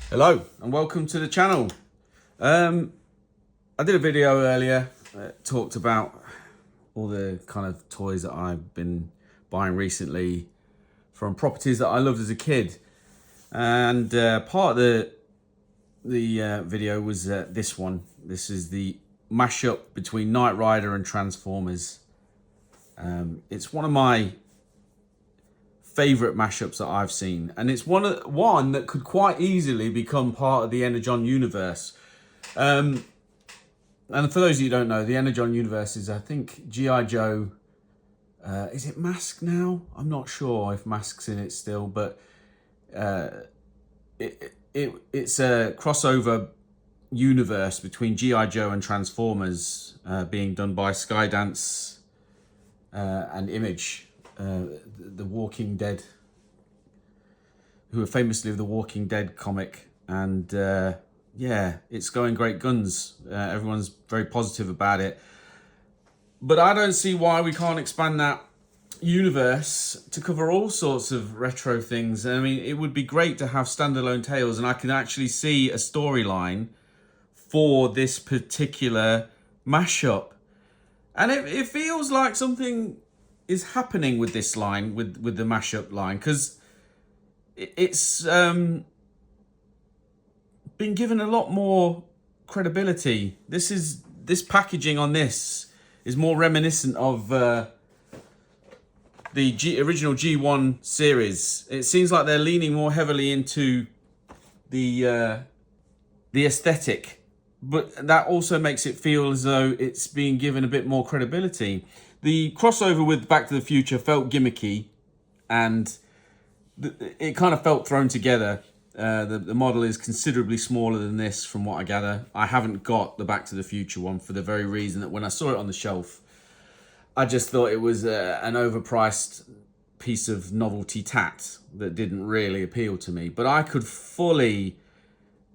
Hello and welcome to the channel. I did a video earlier that talked about all the kind of toys that I've been buying recently from properties that I loved as a kid, and part of the video was this one. This is the mashup between Knight Rider and Transformers. It's one of my favorite mashups that I've seen, and it's one that could quite easily become part of the Energon universe. And for those of you who don't know, the Energon universe is, I think, G.I. Joe. Is it Mask now? I'm not sure if Mask's in it still, but it's a crossover universe between G.I. Joe and Transformers, being done by Skydance and Image. The Walking Dead, who are famously of the Walking Dead comic, and yeah, it's going great guns. Everyone's very positive about it, but I don't see why we can't expand that universe to cover all sorts of retro things. I mean, it would be great to have standalone tales, and I can actually see a storyline for this particular mashup, and it feels like something is happening with this line, with the mashup line, because it's been given a lot more credibility. This packaging on this is more reminiscent of the original G1 series. It seems like they're leaning more heavily into the aesthetic, but that also makes it feel as though it's being given a bit more credibility. The crossover with Back to the Future felt gimmicky, and it kind of felt thrown together. The model is considerably smaller than this, from what I gather. I haven't got the Back to the Future one for the very reason that when I saw it on the shelf, I just thought it was an overpriced piece of novelty tat that didn't really appeal to me. But I could fully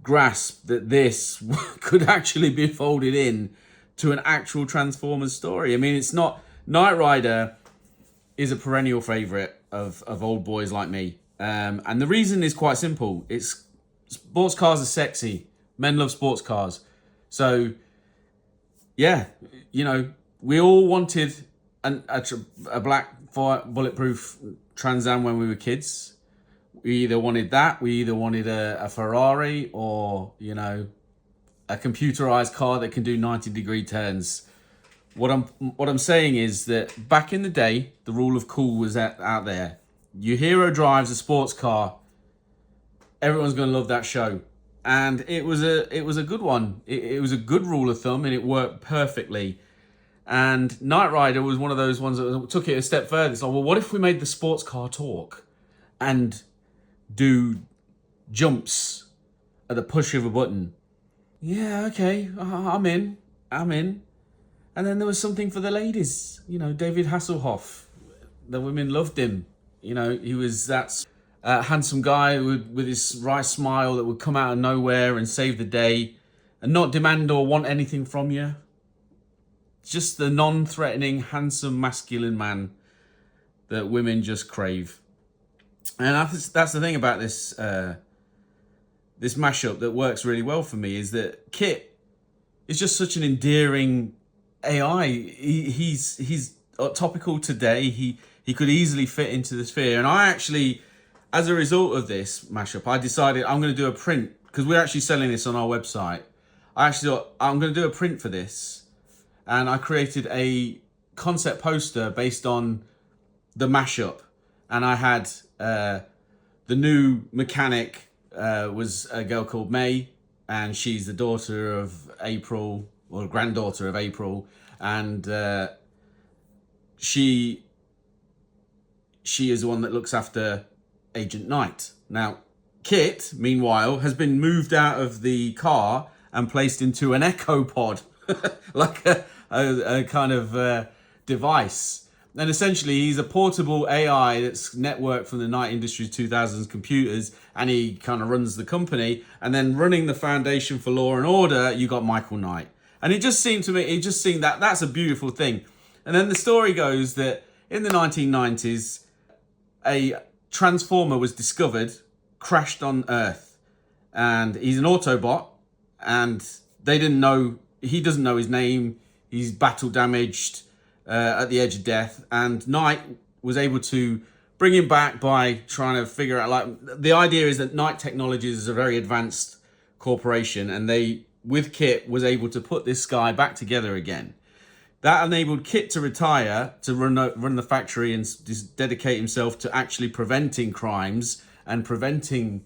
grasp that this could actually be folded in to an actual Transformers story. I mean, it's not... Knight Rider is a perennial favourite of old boys like me. And the reason is quite simple. It's sports cars are sexy. Men love sports cars. So, yeah, you know, we all wanted a black bulletproof Trans Am when we were kids. We either wanted that, we either wanted a Ferrari, or, you know, a computerized car that can do 90-degree turns. What I'm saying is that back in the day, the rule of cool was out there. Your hero drives a sports car, everyone's going to love that show. And it was a good one. It was a good rule of thumb, and it worked perfectly. And Knight Rider was one of those ones that took it a step further. It's like, well, what if we made the sports car talk and do jumps at the push of a button? Yeah, okay, I'm in. And then there was something for the ladies. You know, David Hasselhoff. The women loved him. You know, he was that handsome guy with his wry smile that would come out of nowhere and save the day and not demand or want anything from you. Just the non-threatening, handsome, masculine man that women just crave. And that's the thing about this this mashup that works really well for me, is that Kit is just such an endearing AI. He's topical today. He could easily fit into the sphere. And I actually, as a result of this mashup, I decided I'm going to do a print, because we're actually selling this on our website. I actually thought I'm going to do a print for this, and I created a concept poster based on the mashup. And I had the new mechanic was a girl called May, and she's the daughter of April, or granddaughter of April, and she is the one that looks after Agent Knight. Now, Kit, meanwhile, has been moved out of the car and placed into an Echo Pod, like a kind of device. And essentially, he's a portable AI that's networked from the Knight Industries 2000s computers, and he kind of runs the company. And then running the Foundation for Law and Order, you got Michael Knight. And it just seemed to me, that's a beautiful thing. And then the story goes that in the 1990s, a transformer was discovered, crashed on Earth. and he's an Autobot, and they didn't know, he doesn't know his name, he's battle damaged, at the edge of death, and Knight was able to bring him back by trying to figure out, like, the idea is that Knight Technologies is a very advanced corporation, and they, with Kit, was able to put this guy back together again. That enabled Kit to retire, to run the factory and just dedicate himself to actually preventing crimes and preventing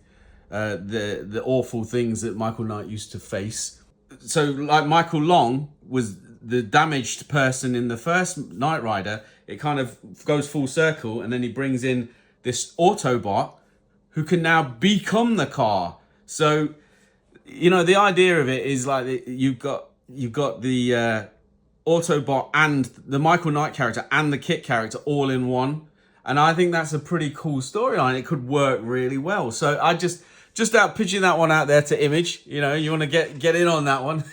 the awful things that Michael Knight used to face. So, like, Michael Long was the damaged person in the first Knight Rider. It kind of goes full circle, and then he brings in this Autobot who can now become the car. So, you know, the idea of it is like you've got the Autobot and the Michael Knight character and the Kit character all in one, and I think that's a pretty cool storyline. It could work really well. So I just out pitching that one out there to Image. You know, you want to get in on that one.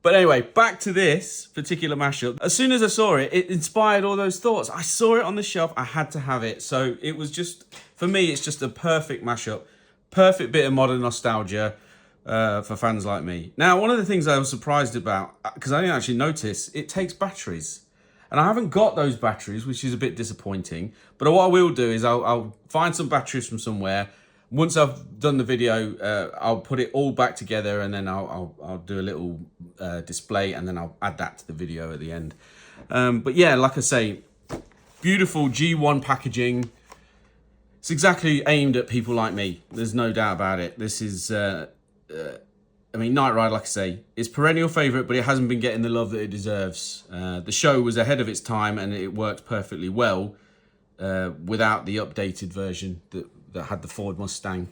But anyway, back to this particular mashup. As soon as I saw it, it inspired all those thoughts. I saw it on the shelf. I had to have it. So it was just, for me, it's just a perfect mashup. Perfect bit of modern nostalgia for fans like me. Now, one of the things I was surprised about, because I didn't actually notice, it takes batteries. And I haven't got those batteries, which is a bit disappointing. But what I will do is I'll find some batteries from somewhere. Once I've done the video, I'll put it all back together, and then I'll do a little display, and then I'll add that to the video at the end. But yeah, like I say, beautiful G1 packaging. It's exactly aimed at people like me. There's no doubt about it. This is, I mean, Knight Rider, like I say, is perennial favourite, but it hasn't been getting the love that it deserves. The show was ahead of its time, and it worked perfectly well without the updated version that had the Ford Mustang.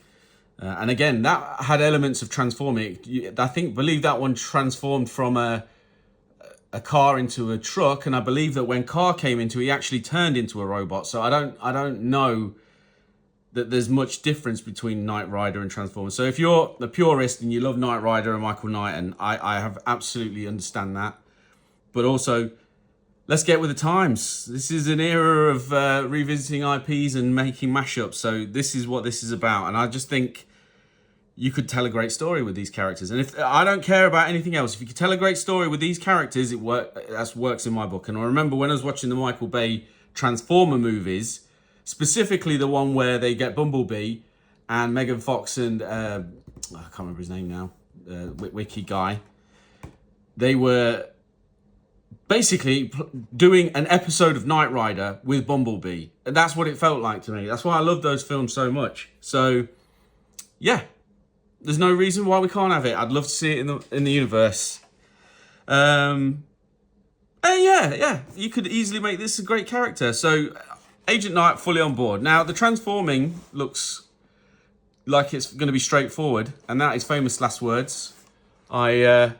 And again, that had elements of transforming. Believe that one transformed from a car into a truck, and I believe that when Car came into it, he actually turned into a robot. So I don't know that there's much difference between Knight Rider and Transformers. So if you're a purist and you love Knight Rider and Michael Knight, and I have absolutely understand that. But also, let's get with the times. This is an era of revisiting IPs and making mashups. So this is what this is about. And I just think you could tell a great story with these characters. And if I don't care about anything else, if you could tell a great story with these characters, that works in my book. And I remember when I was watching the Michael Bay Transformer movies, specifically the one where they get Bumblebee and Megan Fox and I can't remember his name now, Wiki guy. They were basically doing an episode of Knight Rider with Bumblebee, and that's what it felt like to me. That's why I love those films so much. So yeah, there's no reason why we can't have it. I'd love to see it in the universe. And yeah, you could easily make this a great character. So Agent Knight fully on board. Now the transforming looks like it's going to be straightforward, and that is famous last words. I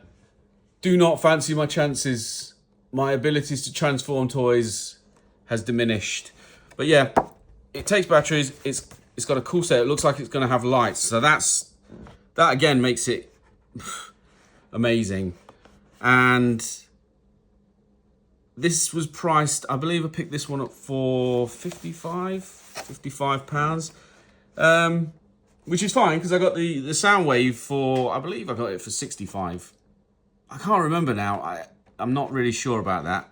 do not fancy my chances. My abilities to transform toys has diminished. But yeah, it takes batteries. It's got a cool set. It looks like it's going to have lights. So that again makes it amazing. And this was priced, I believe I picked this one up for £55, which is fine because I got the Soundwave for, I believe I got it for 65. I can't remember now. I'm not really sure about that.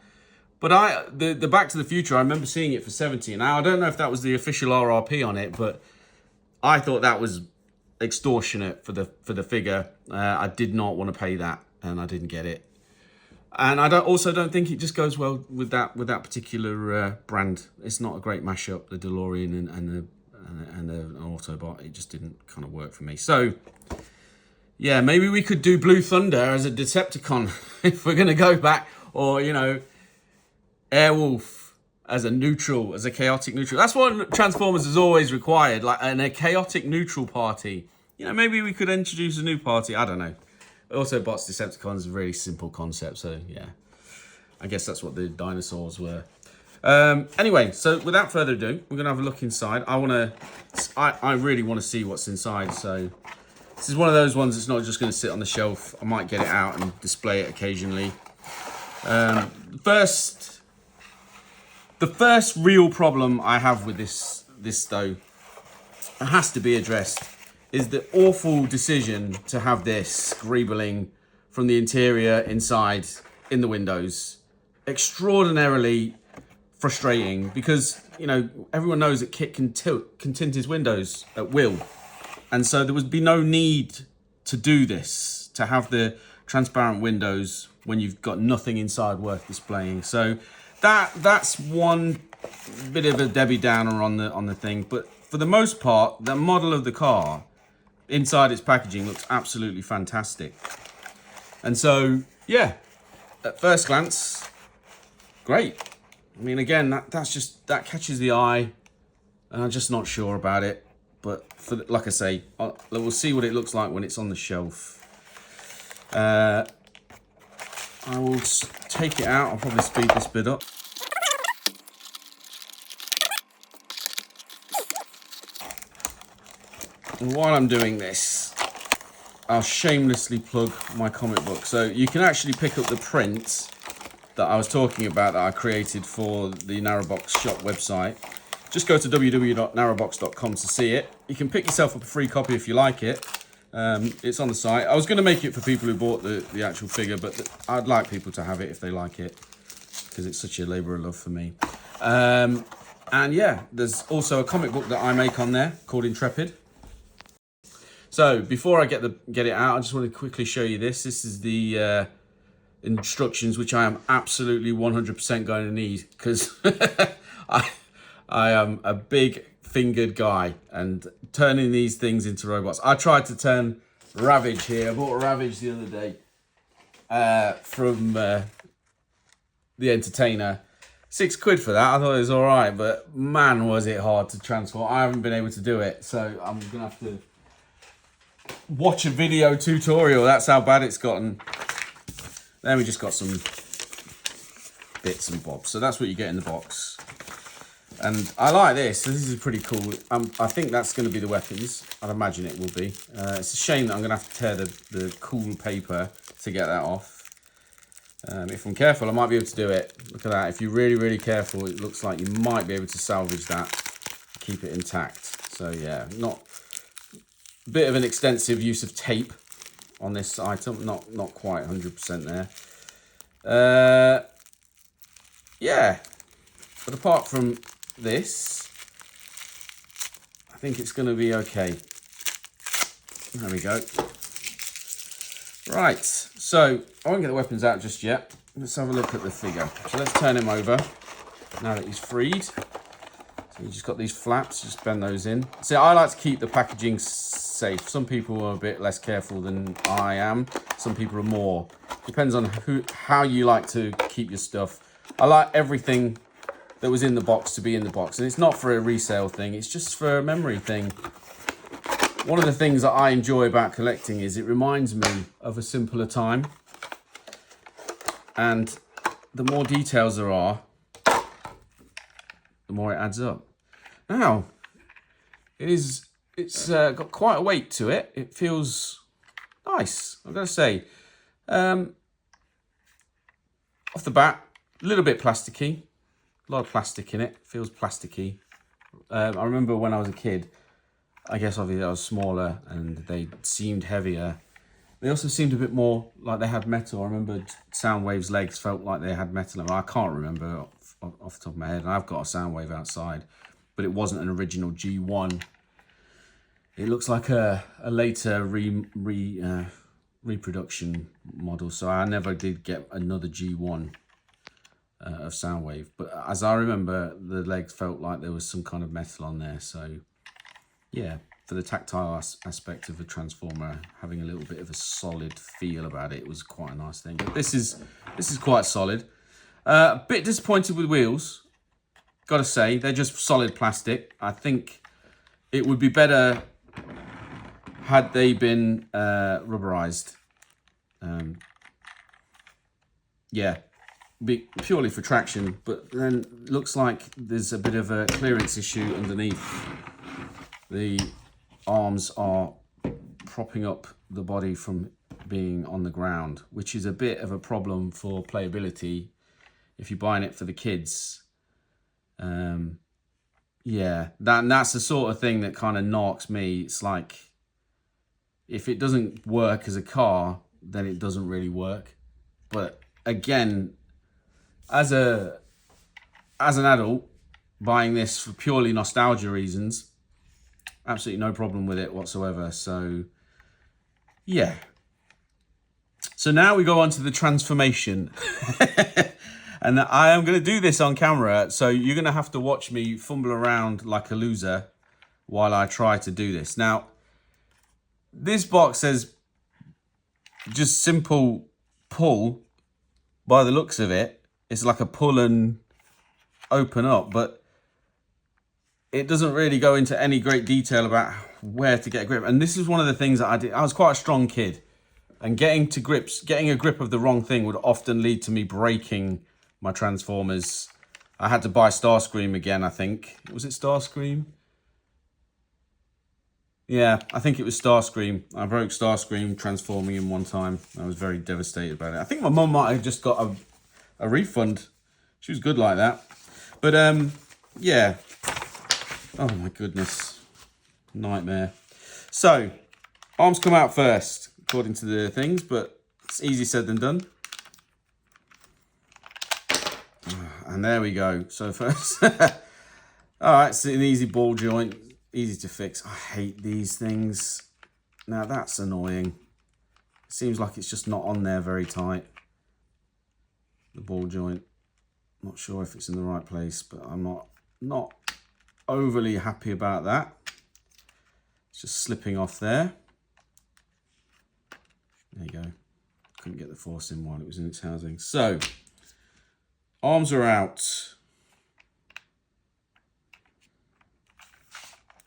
But the Back to the Future, I remember seeing it for 70. Now, I don't know if that was the official RRP on it, but I thought that was extortionate for the figure. I did not want to pay that, and I didn't get it. And I also don't think it just goes well with that particular brand. It's not a great mashup, the DeLorean and an Autobot. It just didn't kind of work for me. So yeah, maybe we could do Blue Thunder as a Decepticon if we're going to go back. Or, you know, Airwolf as a neutral, as a chaotic neutral. That's what Transformers has always required, like a chaotic neutral party. You know, maybe we could introduce a new party. I don't know. Autobots, Decepticons is a really simple concept. So, yeah, I guess that's what the dinosaurs were. Anyway, so without further ado, we're going to have a look inside. I really want to see what's inside. So this is one of those ones that's not just going to sit on the shelf. I might get it out and display it occasionally. The first real problem I have with this though, it has to be addressed. is the awful decision to have this greebling from the interior inside in the windows. Extraordinarily frustrating because, you know, everyone knows that Kit can tint his windows at will. And so there would be no need to do this, to have the transparent windows when you've got nothing inside worth displaying. So that's one bit of a Debbie Downer on the thing. But for the most part, the model of the car inside its packaging looks absolutely fantastic. And so, yeah, at first glance, great. I mean, again, that catches the eye, and I'm just not sure about it. But like I say, we'll see what it looks like when it's on the shelf. I will take it out. I'll probably speed this bit up. And while I'm doing this, I'll shamelessly plug my comic book. So you can actually pick up the print that I was talking about that I created for the Narrowbox shop website. Just go to www.narrowbox.com to see it. You can pick yourself up a free copy if you like it. It's on the site. I was going to make it for people who bought the actual figure, but I'd like people to have it if they like it, because it's such a labour of love for me. And yeah, there's also a comic book that I make on there called Intrepid. So before I get it out, I just want to quickly show you this. This is the instructions, which I am absolutely 100% going to need, because I am a big fingered guy, and turning these things into robots. I tried to turn Ravage here. I bought Ravage the other day from the Entertainer. £6 for that. I thought it was all right, but man, was it hard to transform. I haven't been able to do it, so I'm gonna have to watch a video tutorial. That's how bad it's gotten. Then we just got some bits and bobs. So that's what you get in the box. And I like this. This is pretty cool. I think that's going to be the weapons. I'd imagine it will be. It's a shame that I'm going to have to tear the cool paper to get that off. If I'm careful, I might be able to do it. Look at that. If you're really, really careful, it looks like you might be able to salvage that, keep it intact. So yeah, not a bit of an extensive use of tape on this item. Not quite 100% there. Yeah, but apart from this, I think it's going to be okay. There we go. Right, so I won't get the weapons out just yet. Let's have a look at the figure. So let's turn him over now that he's freed. So you just got these flaps, just bend those in. See, I like to keep the packaging safe. Some people are a bit less careful than I am. Some people are more. Depends on how you like to keep your stuff. I like everything that was in the box to be in the box, and it's not for a resale thing, it's just for a memory thing. One of the things that I enjoy about collecting is it reminds me of a simpler time, and the more details there are, the more it adds up. Now, it's got quite a weight to it. It feels nice, I've got to say. Off the bat, a little bit plasticky. A lot of plastic in it. Feels plasticky. I remember when I was a kid, I guess obviously I was smaller and they seemed heavier. They also seemed a bit more like they had metal. I remember Soundwave's legs felt like they had metal. I can't remember off the top of my head. And I've got a Soundwave outside, but it wasn't an original G1. It looks like a later reproduction model. So I never did get another G1. Of Soundwave, but as I remember, the legs felt like there was some kind of metal on there. So yeah, for the tactile aspect of a Transformer, having a little bit of a solid feel about it was quite a nice thing. But this is quite solid. A bit disappointed with wheels, gotta say. They're just solid plastic. I think it would be better had they been rubberized. Yeah, purely for traction, but then looks like there's a bit of a clearance issue underneath. The arms are propping up the body from being on the ground, which is a bit of a problem for playability if you're buying it for the kids. Yeah, that's the sort of thing that kind of knocks me. It's like, if it doesn't work as a car, then it doesn't really work. But again, as an adult, buying this for purely nostalgia reasons, absolutely no problem with it whatsoever. So yeah. So now we go on to the transformation. And I am going to do this on camera, so you're going to have to watch me fumble around like a loser while I try to do this. Now, this box says just simple pull by the looks of it. It's like a pull and open up, but it doesn't really go into any great detail about where to get a grip. And this is one of the things that I did. I was quite a strong kid, and getting a grip of the wrong thing would often lead to me breaking my Transformers. I had to buy Starscream again, I think. Was it Starscream? Yeah, I think it was Starscream. I broke Starscream transforming him one time. I was very devastated about it. I think my mum might have just got a refund. She was good like that. But yeah. Oh my goodness. Nightmare. So, arms come out first, according to the things, but it's easier said than done. And there we go. So first, all right, it's an easy ball joint, easy to fix. I hate these things. Now that's annoying. It seems like it's just not on there very tight. The ball joint. Not sure if it's in the right place, but I'm not overly happy about that. It's just slipping off there. There you go. Couldn't get the force in while it was in its housing. So, arms are out.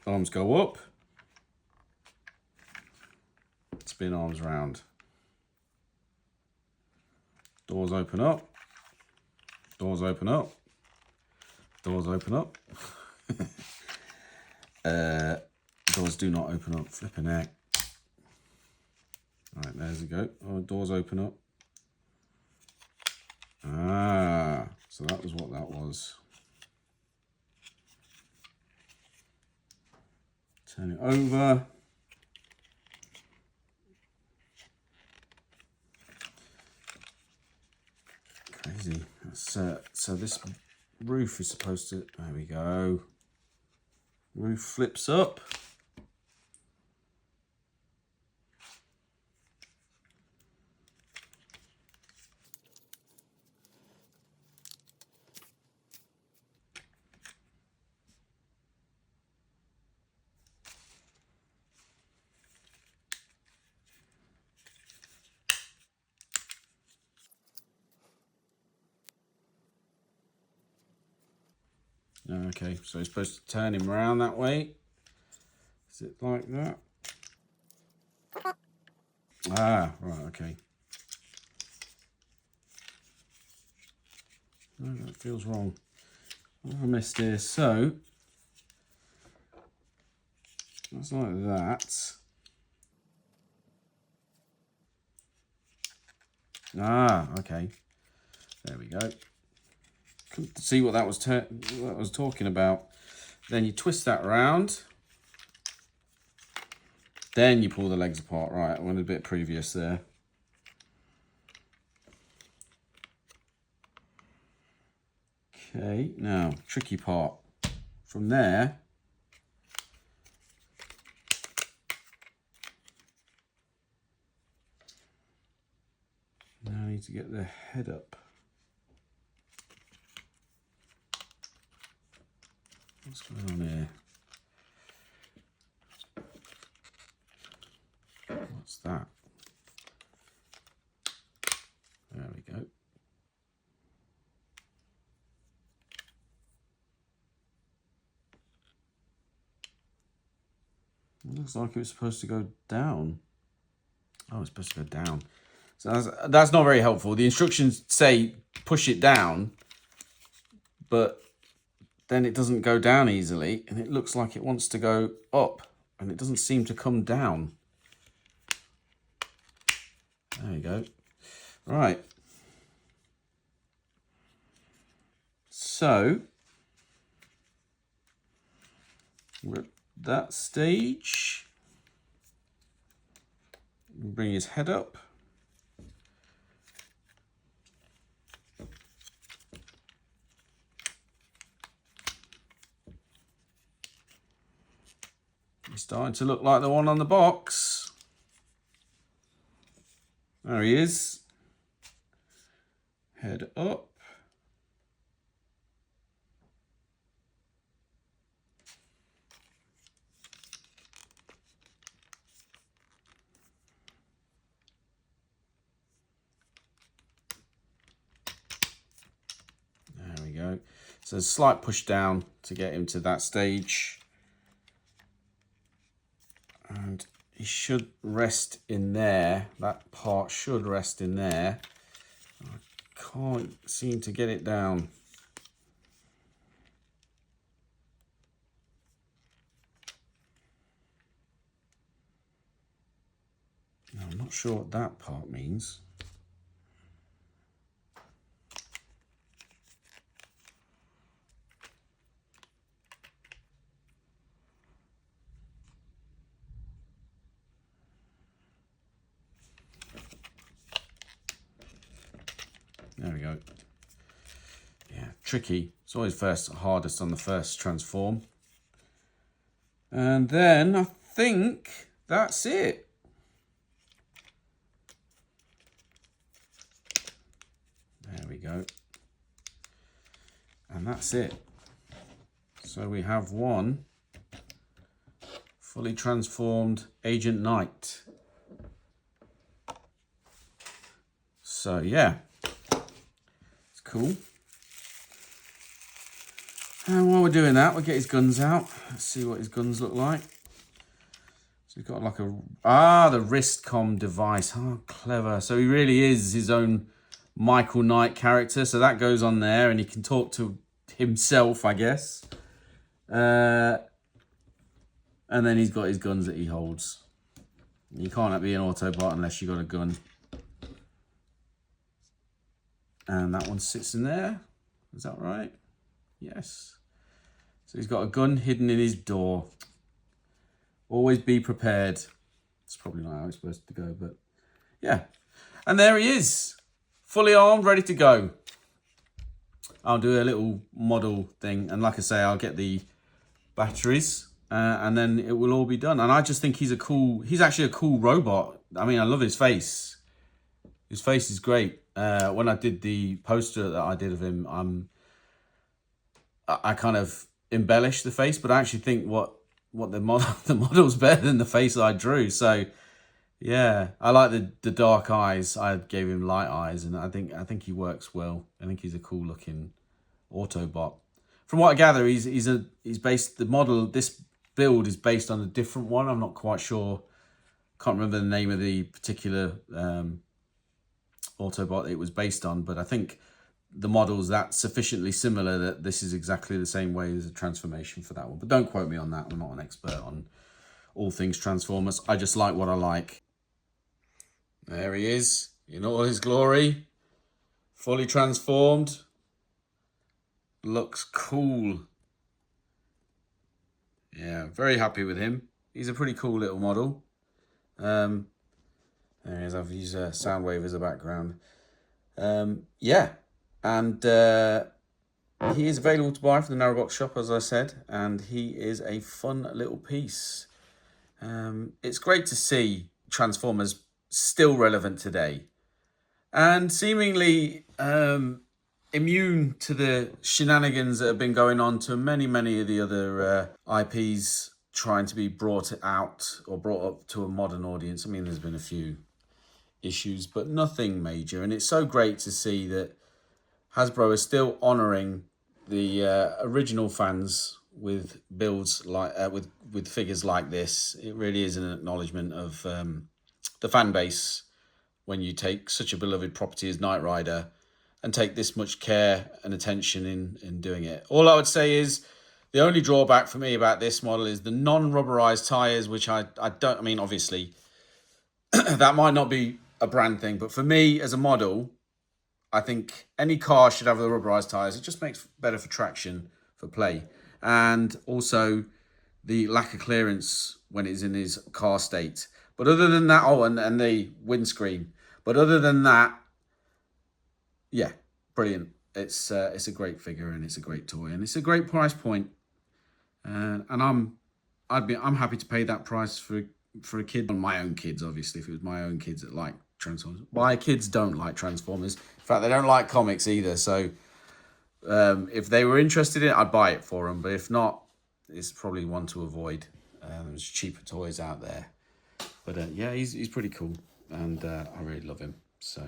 Arms go up. Spin arms round. Doors open up. Doors open up. Doors open up. Doors do not open up. Flipping heck. Alright, there's we go. Oh, doors open up. Ah, so that was what that was. Turn it over. Crazy. So this roof is supposed to, there we go. Roof flips up. Okay, so you're supposed to turn him around that way. Is it like that? Ah, right, okay. Oh, that feels wrong. What have I missed here? So, that's like that. Ah, okay. There we go. Couldn't see what that was talking about. Then you twist that around. Then you pull the legs apart. Right, I went a bit previous there. Okay, now, tricky part. From there, now I need to get the head up. What's going on here? What's that? There we go. It looks like it was supposed to go down. Oh, it's supposed to go down. So that's not very helpful. The instructions say push it down, but then it doesn't go down easily, and it looks like it wants to go up, and it doesn't seem to come down. There you go. Right. So, we're at that stage. Bring his head up. He's starting to look like the one on the box. There he is. Head up. There we go. So a slight push down to get him to that stage. And he should rest in there. That part should rest in there. I can't seem to get it down. No, I'm not sure what that part means. There we go. Yeah, tricky. It's always hardest on the first transform. And then I think that's it. There we go. And that's it. So we have one fully transformed Agent Knight. So yeah. Cool. And while we're doing that, we'll get his guns out. Let's see what his guns look like. So he's got like the wrist comm device. Oh, clever. So he really is his own Michael Knight character. So that goes on there and he can talk to himself, I guess. And then he's got his guns that he holds. You can't be an Autobot unless you've got a gun. And that one sits in there. Is that right? Yes. So he's got a gun hidden in his door. Always be prepared. It's probably not how it's supposed to go, but yeah. And there he is. Fully armed, ready to go. I'll do a little model thing. And like I say, I'll get the batteries. And then it will all be done. And I just think he's actually a cool robot. I mean, I love his face. His face is great. When I did the poster that I did of him, I kind of embellished the face, but I actually think the model's better than the face I drew. So yeah, I like the dark eyes. I gave him light eyes, and I think he works well. I think he's a cool looking Autobot. From what I gather, this build is based on a different one. I'm not quite sure. Can't remember the name of the particular Autobot it was based on, but I think the model's that sufficiently similar that this is exactly the same way as a transformation for that one. But don't quote me on that. I'm not an expert on all things Transformers. I just like what I like. There he is in all his glory, fully transformed. Looks cool. Yeah, very happy with him. He's a pretty cool little model. There he is. I've used Soundwave as a background. Yeah, and he is available to buy from the Narrowbox shop, as I said, and he is a fun little piece. It's great to see Transformers still relevant today, and seemingly immune to the shenanigans that have been going on to many of the other IPs trying to be brought out or brought up to a modern audience. I mean, there's been a few issues, but nothing major. And it's so great to see that Hasbro is still honouring the original fans with builds like with figures like this. It really is an acknowledgement of the fan base when you take such a beloved property as Knight Rider and take this much care and attention in doing it. All I would say is the only drawback for me about this model is the non-rubberized tyres, which I mean, obviously, that might not be a brand thing, but for me as a model, I think any car should have the rubberized tyres. It just makes better for traction, for play. And also the lack of clearance when it's in his car state. But other than that, oh, and the windscreen. But other than that, yeah, brilliant. It's a great figure and it's a great toy and it's a great price point. And I'm happy to pay that price for a kid. On my own kids, obviously, if it was my own kids that like Transformers. My kids don't like Transformers. In fact, they don't like comics either. So if they were interested in it, I'd buy it for them. But if not, it's probably one to avoid. There's cheaper toys out there. But yeah, he's pretty cool, and I really love him. So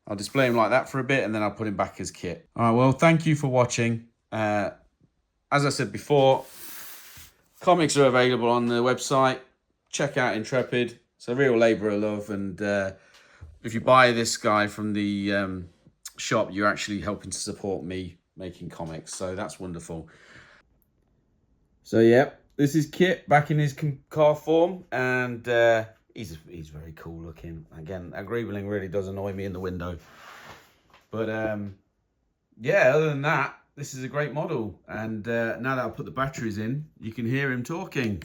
I'll display him like that for a bit, and then I'll put him back as kit. All right, well, thank you for watching. As I said before, comics are available on the website. Check out Intrepid. It's a real labour of love, and if you buy this guy from the shop, you're actually helping to support me making comics, so that's wonderful. So yeah, this is Kit back in his car form, and he's very cool looking. Again, that greebling really does annoy me in the window, but yeah, other than that, this is a great model. And now that I put the batteries in, you can hear him talking.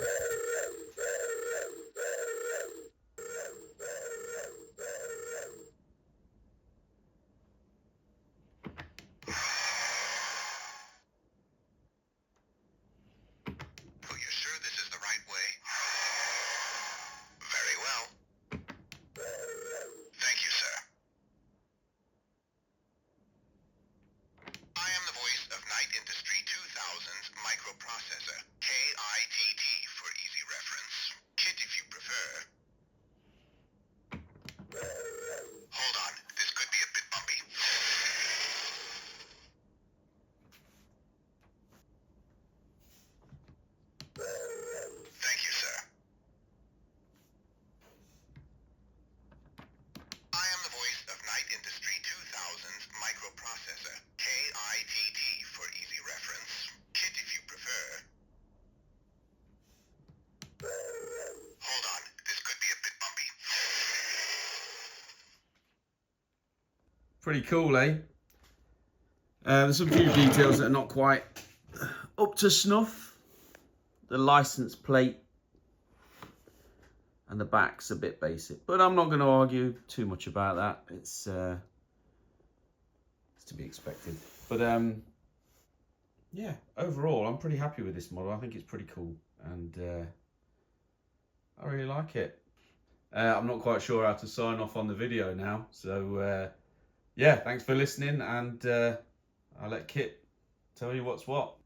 Microprocessor, KITT for easy reference. Kit if you prefer. Hold on, this could be a bit bumpy. Thank you, sir. I am the voice of Knight Industry 2000's microprocessor, KITT for easy reference. Kit if you prefer. Hold on, this could be a bit bumpy. Pretty cool, eh? There's some few details that are not quite up to snuff. The license plate and the back's a bit basic, but I'm not going to argue too much about that. It's to be expected. But yeah, overall, I'm pretty happy with this model. I think it's pretty cool, and I really like it. I'm not quite sure how to sign off on the video now, so yeah, thanks for listening, and I'll let Kit tell you what's what.